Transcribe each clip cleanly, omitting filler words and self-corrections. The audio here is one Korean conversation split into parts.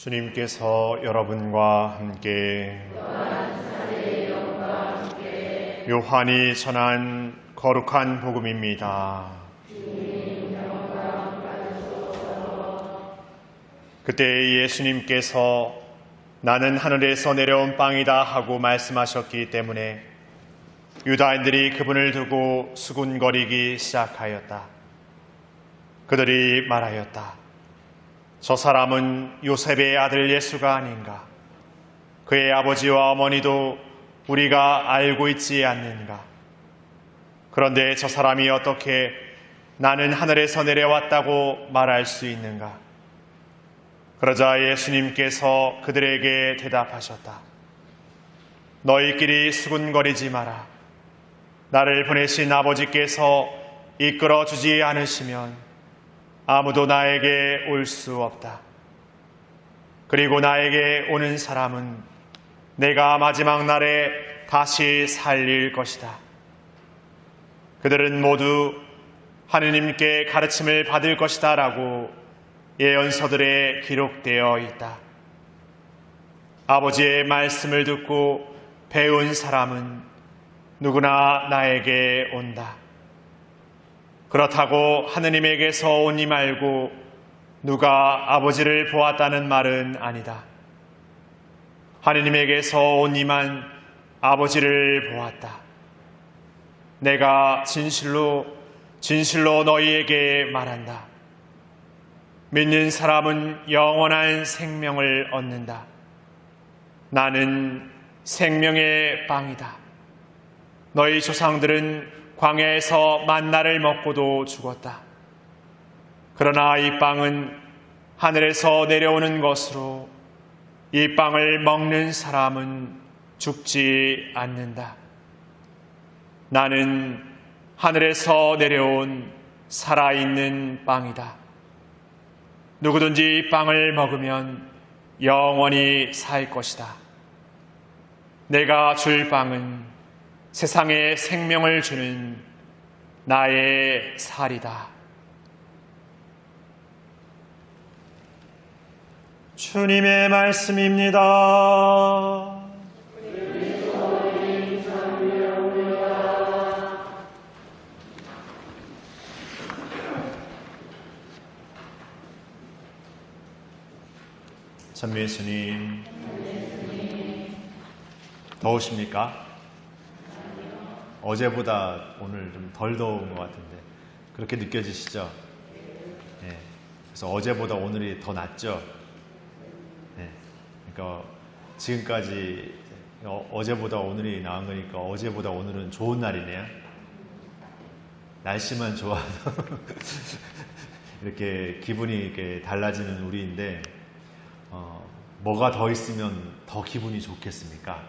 주님께서 여러분과 함께 요한이 전한 거룩한 복음입니다. 그때 예수님께서 나는 하늘에서 내려온 빵이다 하고 말씀하셨기 때문에 유다인들이 그분을 두고 수군거리기 시작하였다. 그들이 말하였다. 저 사람은 요셉의 아들 예수가 아닌가? 그의 아버지와 어머니도 우리가 알고 있지 않는가? 그런데 저 사람이 어떻게 나는 하늘에서 내려왔다고 말할 수 있는가? 그러자 예수님께서 그들에게 대답하셨다. 너희끼리 수군거리지 마라. 나를 보내신 아버지께서 이끌어주지 않으시면 아무도 나에게 올 수 없다. 그리고 나에게 오는 사람은 내가 마지막 날에 다시 살릴 것이다. 그들은 모두 하느님께 가르침을 받을 것이다 라고 예언서들에 기록되어 있다. 아버지의 말씀을 듣고 배운 사람은 누구나 나에게 온다. 그렇다고 하느님에게서 오니 말고 누가 아버지를 보았다는 말은 아니다. 하느님에게서 오니만 아버지를 보았다. 내가 진실로 너희에게 말한다. 믿는 사람은 영원한 생명을 얻는다. 나는 생명의 빵이다. 너희 조상들은 광야에서 만나를 먹고도 죽었다. 그러나 이 빵은 하늘에서 내려오는 것으로 이 빵을 먹는 사람은 죽지 않는다. 나는 하늘에서 내려온 살아있는 빵이다. 누구든지 이 빵을 먹으면 영원히 살 것이다. 내가 줄 빵은 세상에 생명을 주는 나의 살이다. 주님의 말씀입니다. 참 예수님, 더우십니까? 어제보다 오늘 좀 덜 더운 것 같은데 그렇게 느껴지시죠? 네. 그래서 어제보다 오늘이 더 낫죠? 네. 그러니까 지금까지 어제보다 오늘이 나은 거니까 어제보다 오늘은 좋은 날이네요. 날씨만 좋아서 이렇게 기분이 이렇게 달라지는 우리인데 뭐가 더 있으면 더 기분이 좋겠습니까?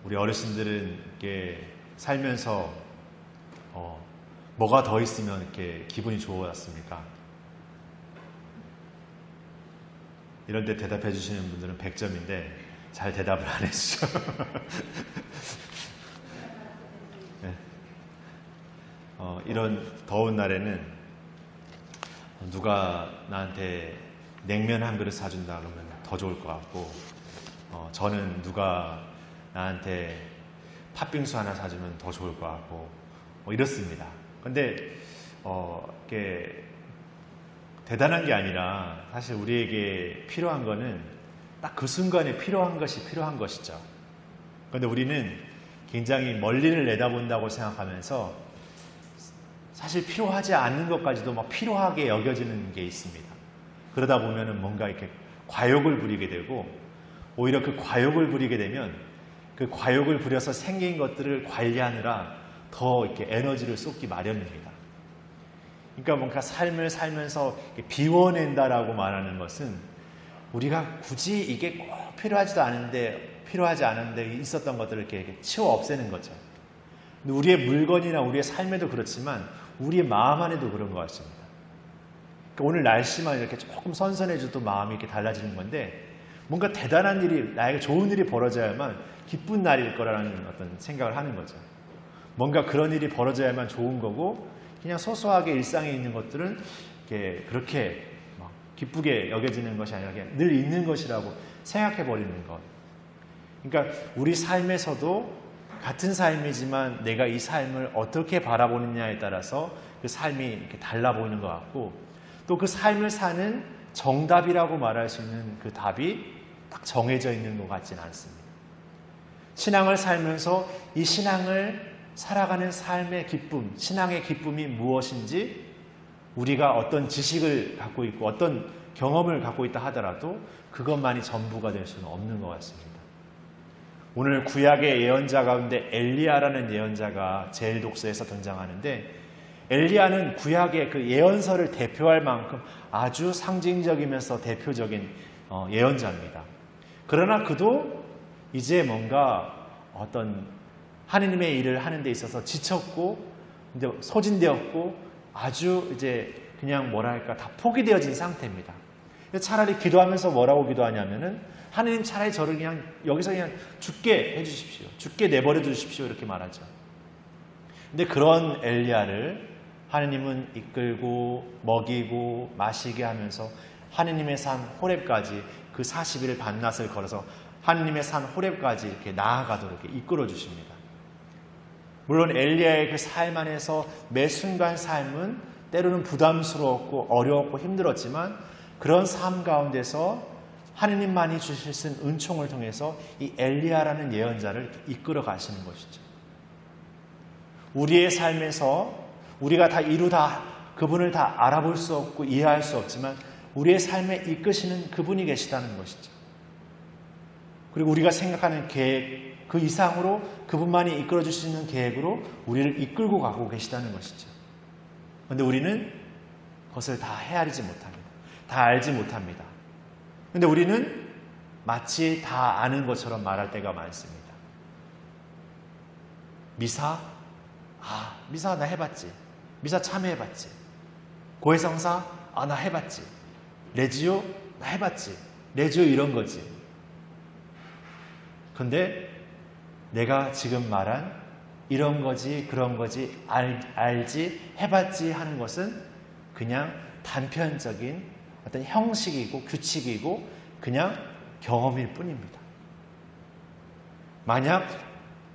우리 어르신들은 이렇게 살면서 뭐가 더 있으면 이렇게 기분이 좋았습니까? 이런 데 대답해 주시는 분들은 100점인데 잘 대답을 안 해주죠. 네. 이런 더운 날에는 누가 나한테 냉면 한 그릇 사준다 그러면 더 좋을 것 같고, 저는 누가 나한테 팥빙수 하나 사주면 더 좋을 것 같고, 이렇습니다. 근데 이게 대단한 게 아니라 사실 우리에게 필요한 거는 딱 그 순간에 필요한 것이죠. 그런데 우리는 굉장히 멀리를 내다본다고 생각하면서 사실 필요하지 않는 것까지도 막 필요하게 여겨지는 게 있습니다. 그러다 보면은 뭔가 이렇게 과욕을 부리게 되고, 오히려 그 과욕을 부리게 되면 그 과욕을 부려서 생긴 것들을 관리하느라 더 이렇게 에너지를 쏟기 마련입니다. 그러니까 뭔가 삶을 살면서 비워낸다라고 말하는 것은 우리가 굳이 이게 꼭 필요하지 않은데 있었던 것들을 이렇게 치워 없애는 거죠. 우리의 물건이나 우리의 삶에도 그렇지만 우리의 마음 안에도 그런 것 같습니다. 그러니까 오늘 날씨만 이렇게 조금 선선해져도 마음이 이렇게 달라지는 건데, 뭔가 대단한 일이, 나에게 좋은 일이 벌어져야만 기쁜 날일 거라는 어떤 생각을 하는 거죠. 뭔가 그런 일이 벌어져야만 좋은 거고, 그냥 소소하게 일상에 있는 것들은 이렇게 그렇게 막 기쁘게 여겨지는 것이 아니라 그냥 늘 있는 것이라고 생각해 버리는 것. 그러니까 우리 삶에서도 같은 삶이지만 내가 이 삶을 어떻게 바라보느냐에 따라서 그 삶이 이렇게 달라 보이는 것 같고, 또 그 삶을 사는 정답이라고 말할 수 있는 그 답이 딱 정해져 있는 것 같지는 않습니다. 신앙을 살면서 이 신앙을 살아가는 삶의 기쁨, 신앙의 기쁨이 무엇인지 우리가 어떤 지식을 갖고 있고 어떤 경험을 갖고 있다 하더라도 그것만이 전부가 될 수는 없는 것 같습니다. 오늘 구약의 예언자 가운데 엘리야라는 예언자가 제일 독서에서 등장하는데, 엘리야는 구약의 그 예언서를 대표할 만큼 아주 상징적이면서 대표적인 예언자입니다. 그러나 그도 이제 뭔가 어떤 하느님의 일을 하는 데 있어서 지쳤고 이제 소진되었고 아주 이제 그냥 뭐랄까 다 포기되어진 상태입니다. 차라리 기도하면서 뭐라고 기도하냐면은, 하느님 차라리 저를 그냥 여기서 그냥 죽게 해주십시오. 죽게 내버려 두십시오. 이렇게 말하죠. 근데 그런 엘리야를 하느님은 이끌고 먹이고 마시게 하면서 하느님의 산 호렙까지 그 40일 밤낮을 걸어서 하느님의 산 호렙까지 이렇게 나아가도록 이렇게 이끌어 주십니다. 물론 엘리야의 그 삶 안에서 매 순간 삶은 때로는 부담스러웠고 어려웠고 힘들었지만, 그런 삶 가운데서 하느님만이 주실 수 있는 은총을 통해서 이 엘리야라는 예언자를 이끌어 가시는 것이죠. 우리의 삶에서 우리가 다 그분을 다 알아볼 수 없고 이해할 수 없지만 우리의 삶에 이끄시는 그분이 계시다는 것이죠. 그리고 우리가 생각하는 계획 그 이상으로 그분만이 이끌어 주시는 계획으로 우리를 이끌고 가고 계시다는 것이죠. 그런데 우리는 그것을 다 헤아리지 못합니다. 다 알지 못합니다. 그런데 우리는 마치 다 아는 것처럼 말할 때가 많습니다. 미사? 미사 나 해봤지. 미사 참여해봤지. 고해성사? 나 해봤지. 레지오? 나 해봤지. 레지오 이런 거지. 근데 내가 지금 말한 이런 거지 그런 거지 알지 해봤지 하는 것은 그냥 단편적인 어떤 형식이고 규칙이고 그냥 경험일 뿐입니다. 만약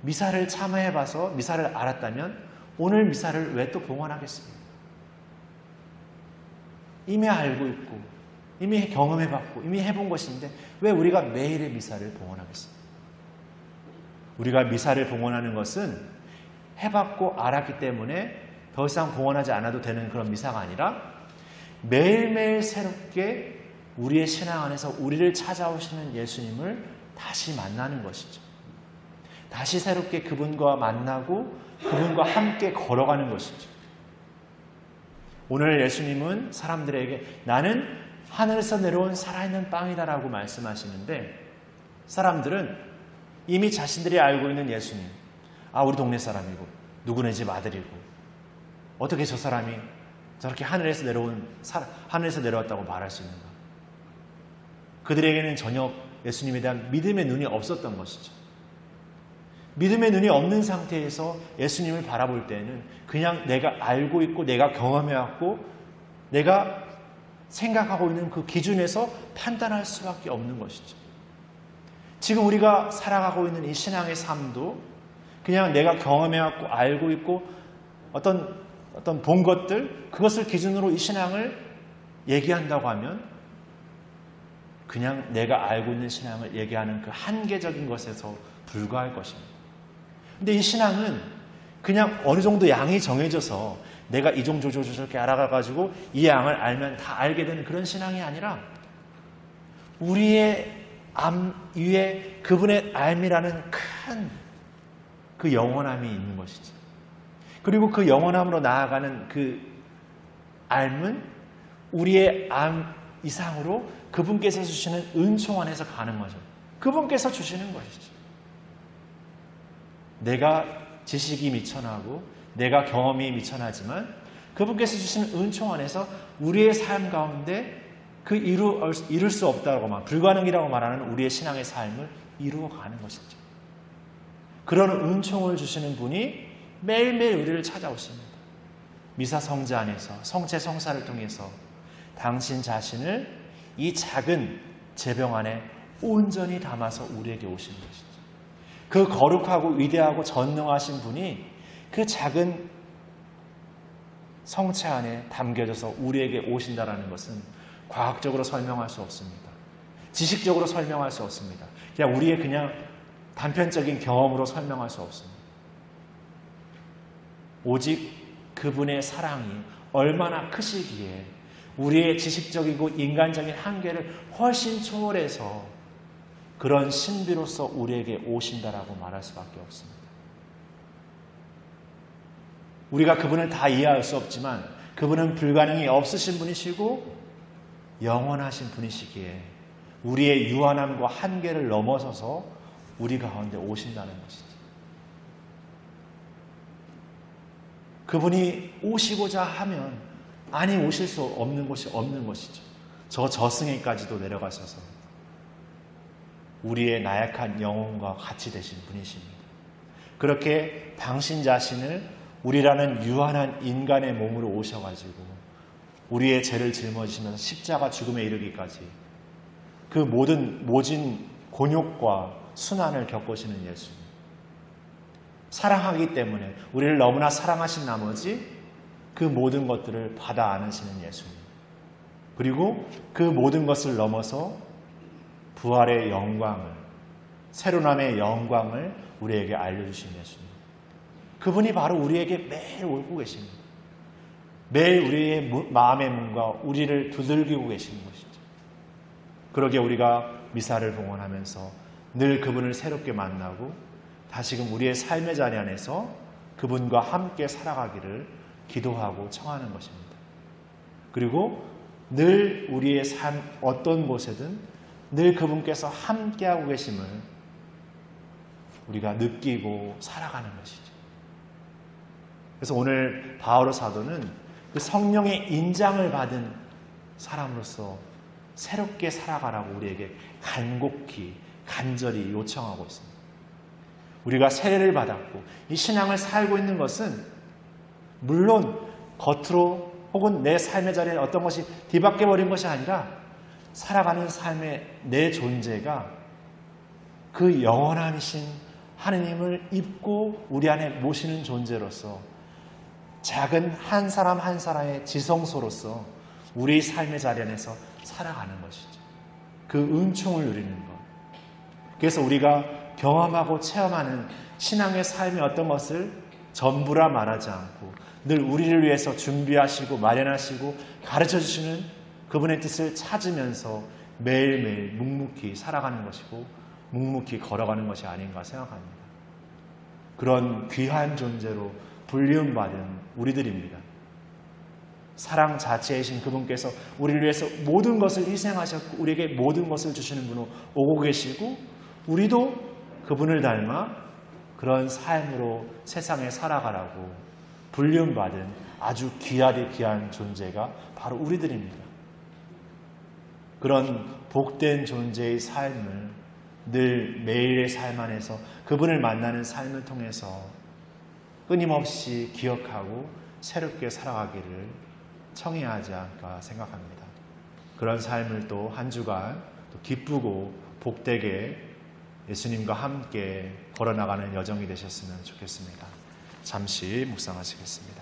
미사를 참여해봐서 미사를 알았다면 오늘 미사를 왜 또 봉헌하겠습니까? 이미 알고 있고 이미 경험해봤고 이미 해본 것인데 왜 우리가 매일의 미사를 봉헌하겠습니까? 우리가 미사를 봉헌하는 것은 해봤고 알았기 때문에 더 이상 봉헌하지 않아도 되는 그런 미사가 아니라 매일매일 새롭게 우리의 신앙 안에서 우리를 찾아오시는 예수님을 다시 만나는 것이죠. 다시 새롭게 그분과 만나고 그분과 함께 걸어가는 것이죠. 오늘 예수님은 사람들에게 나는 하늘에서 내려온 살아있는 빵이다라고 말씀하시는데, 사람들은 이미 자신들이 알고 있는 예수님, 우리 동네 사람이고 누구네 집 아들이고 어떻게 저 사람이 저렇게 하늘에서 내려왔다고 말할 수 있는가? 그들에게는 전혀 예수님에 대한 믿음의 눈이 없었던 것이죠. 믿음의 눈이 없는 상태에서 예수님을 바라볼 때는 그냥 내가 알고 있고 내가 경험해왔고 내가 생각하고 있는 그 기준에서 판단할 수밖에 없는 것이죠. 지금 우리가 살아가고 있는 이 신앙의 삶도 그냥 내가 경험해왔고 알고 있고 어떤 본 것들, 그것을 기준으로 이 신앙을 얘기한다고 하면 그냥 내가 알고 있는 신앙을 얘기하는 그 한계적인 것에서 불과할 것입니다. 근데 이 신앙은 그냥 어느 정도 양이 정해져서 내가 이 정도 저렇게 알아가가지고 이 양을 알면 다 알게 되는 그런 신앙이 아니라 우리의 암 위에 그분의 알미라는 큰 그 영원함이 있는 것이죠. 그리고 그 영원함으로 나아가는 그 삶은 우리의 암 이상으로 그분께서 주시는 은총 안에서 가는 거죠. 그분께서 주시는 것이죠. 내가 지식이 미천하고 내가 경험이 미천하지만 그분께서 주시는 은총 안에서 우리의 삶 가운데 그 이룰 수 없다고 불가능이라고 말하는 우리의 신앙의 삶을 이루어가는 것이죠. 그런 은총을 주시는 분이 매일매일 우리를 찾아오십니다. 미사 성자 안에서 성체 성사를 통해서 당신 자신을 이 작은 제병 안에 온전히 담아서 우리에게 오신 것이죠. 그 거룩하고 위대하고 전능하신 분이 그 작은 성체 안에 담겨져서 우리에게 오신다라는 것은 과학적으로 설명할 수 없습니다. 지식적으로 설명할 수 없습니다. 그냥 우리의 그냥 단편적인 경험으로 설명할 수 없습니다. 오직 그분의 사랑이 얼마나 크시기에 우리의 지식적이고 인간적인 한계를 훨씬 초월해서 그런 신비로서 우리에게 오신다라고 말할 수밖에 없습니다. 우리가 그분을 다 이해할 수 없지만 그분은 불가능이 없으신 분이시고 영원하신 분이시기에 우리의 유한함과 한계를 넘어서서 우리 가운데 오신다는 것이죠. 그분이 오시고자 하면 아니 오실 수 없는 곳이 없는 것이죠. 저 저승에까지도 내려가셔서 우리의 나약한 영혼과 같이 되신 분이십니다. 그렇게 당신 자신을 우리라는 유한한 인간의 몸으로 오셔가지고 우리의 죄를 짊어지시면서 십자가 죽음에 이르기까지 그 모진 곤욕과 순환을 겪으시는 예수님. 사랑하기 때문에 우리를 너무나 사랑하신 나머지 그 모든 것들을 받아 안으시는 예수님. 그리고 그 모든 것을 넘어서 부활의 영광을, 새로남의 영광을 우리에게 알려주신 예수님. 그분이 바로 우리에게 매일 오고 계십니다. 매일 우리의 마음의 문과 우리를 두들기고 계시는 것이죠. 그러기에 우리가 미사를 봉헌하면서 늘 그분을 새롭게 만나고 다시금 우리의 삶의 자리 안에서 그분과 함께 살아가기를 기도하고 청하는 것입니다. 그리고 늘 우리의 삶 어떤 곳에든 늘 그분께서 함께하고 계심을 우리가 느끼고 살아가는 것이죠. 그래서 오늘 바오로 사도는 그 성령의 인장을 받은 사람으로서 새롭게 살아가라고 우리에게 간곡히 간절히 요청하고 있습니다. 우리가 세례를 받았고 이 신앙을 살고 있는 것은 물론 겉으로 혹은 내 삶의 자리에 어떤 것이 뒤바뀌어 버린 것이 아니라 살아가는 삶의 내 존재가 그 영원하신 하느님을 입고 우리 안에 모시는 존재로서 작은 한 사람 한 사람의 지성소로서 우리 삶의 자리 안에서 살아가는 것이죠. 그 은총을 누리는 것. 그래서 우리가 경험하고 체험하는 신앙의 삶의 어떤 것을 전부라 말하지 않고 늘 우리를 위해서 준비하시고 마련하시고 가르쳐주시는 그분의 뜻을 찾으면서 매일매일 묵묵히 살아가는 것이고 묵묵히 걸어가는 것이 아닌가 생각합니다. 그런 귀한 존재로 불리움받은 우리들입니다. 사랑 자체이신 그분께서 우리를 위해서 모든 것을 희생하셨고 우리에게 모든 것을 주시는 분으로 오고 계시고 우리도 그분을 닮아 그런 삶으로 세상에 살아가라고 불리움받은 아주 귀하디 귀한 존재가 바로 우리들입니다. 그런 복된 존재의 삶을 늘 매일의 삶 안에서 그분을 만나는 삶을 통해서 끊임없이 기억하고 새롭게 살아가기를 청해야 하지 않을까 생각합니다. 그런 삶을 또 한 주간 또 기쁘고 복되게 예수님과 함께 걸어나가는 여정이 되셨으면 좋겠습니다. 잠시 묵상하시겠습니다.